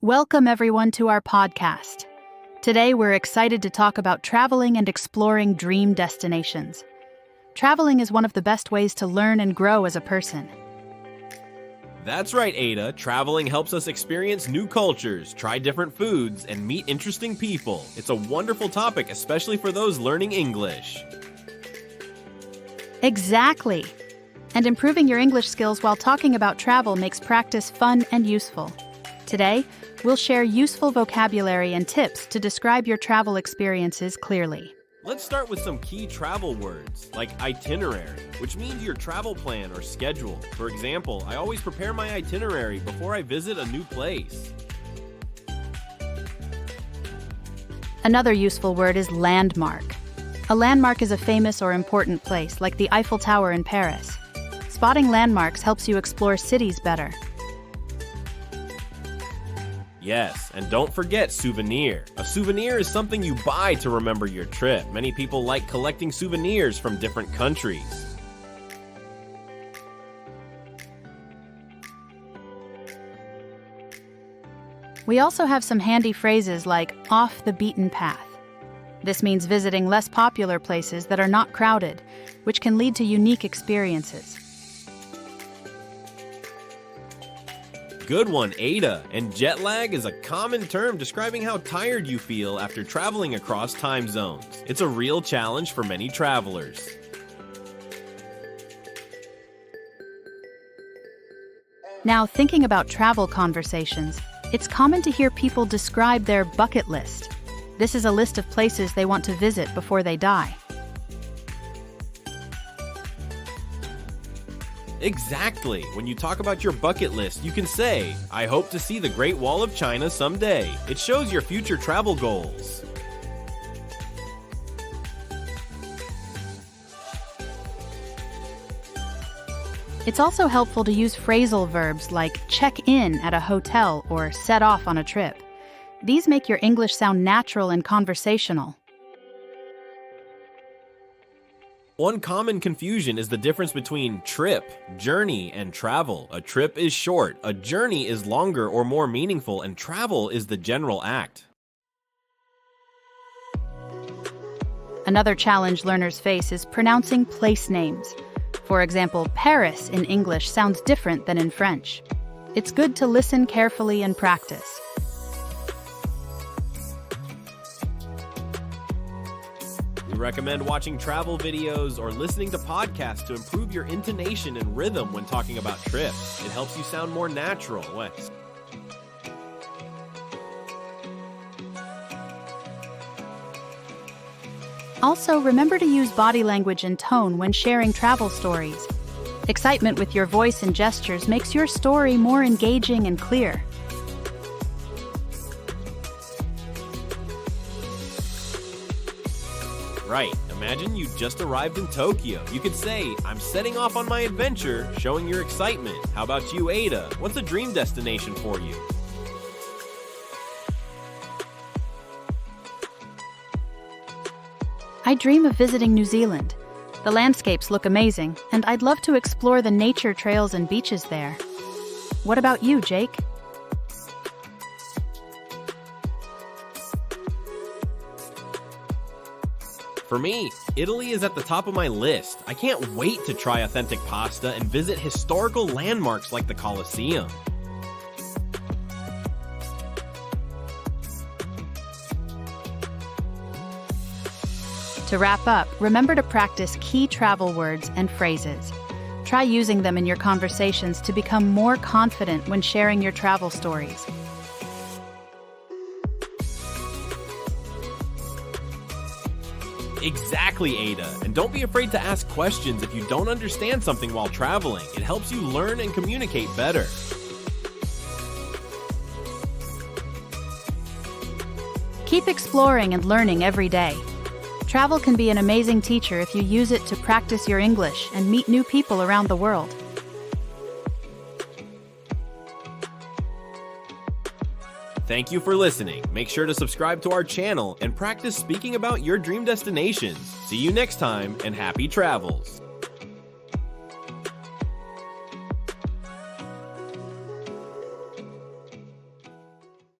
Welcome, everyone, to our podcast. Today, we're excited to talk about traveling and exploring dream destinations. Traveling is one of the best ways to learn and grow as a person. That's right, Ada. Traveling helps us experience new cultures, try different foods, and meet interesting people. It's a wonderful topic, especially for those learning English. Exactly. And improving your English skills while talking about travel makes practice fun and useful. Today, we'll share useful vocabulary and tips to describe your travel experiences clearly. Let's start with some key travel words, like itinerary, which means your travel plan or schedule. For example, I always prepare my itinerary before I visit a new place. Another useful word is landmark. A landmark is a famous or important place, like the Eiffel Tower in Paris. Spotting landmarks helps you explore cities better. Yes, and don't forget souvenir. A souvenir is something you buy to remember your trip. Many people like collecting souvenirs from different countries. We also have some handy phrases like off the beaten path. This means visiting less popular places that are not crowded, which can lead to unique experiences. Good one, Ada. And jet lag is a common term describing how tired you feel after traveling across time zones. It's a real challenge for many travelers. Now, thinking about travel conversations, it's common to hear people describe their bucket list. This is a list of places they want to visit before they die. Exactly. When you talk about your bucket list, you can say, I hope to see the Great Wall of China someday. It shows your future travel goals. It's also helpful to use phrasal verbs like check in at a hotel or set off on a trip. These make your English sound natural and conversational. One common confusion is the difference between trip, journey, and travel. A trip is short, a journey is longer or more meaningful, and travel is the general act. Another challenge learners face is pronouncing place names. For example, Paris in English sounds different than in French. It's good to listen carefully and practice. We recommend watching travel videos or listening to podcasts to improve your intonation and rhythm when talking about trips. It helps you sound more natural. Also, remember to use body language and tone when sharing travel stories. Excitement with your voice and gestures makes your story more engaging and clear. Right. Imagine you just arrived in Tokyo. You could say, I'm setting off on my adventure, showing your excitement. How about you, Ada? What's a dream destination for you? I dream of visiting New Zealand. The landscapes look amazing, and I'd love to explore the nature trails and beaches there. What about you, Jake? For me, Italy is at the top of my list. I can't wait to try authentic pasta and visit historical landmarks like the Colosseum. To wrap up, remember to practice key travel words and phrases. Try using them in your conversations to become more confident when sharing your travel stories. Exactly, Ada. And don't be afraid to ask questions if you don't understand something while traveling. It helps you learn and communicate better. Keep exploring and learning every day. Travel can be an amazing teacher if you use it to practice your English and meet new people around the world. Thank you for listening. Make sure to subscribe to our channel and practice speaking about your dream destinations. See you next time, and happy travels!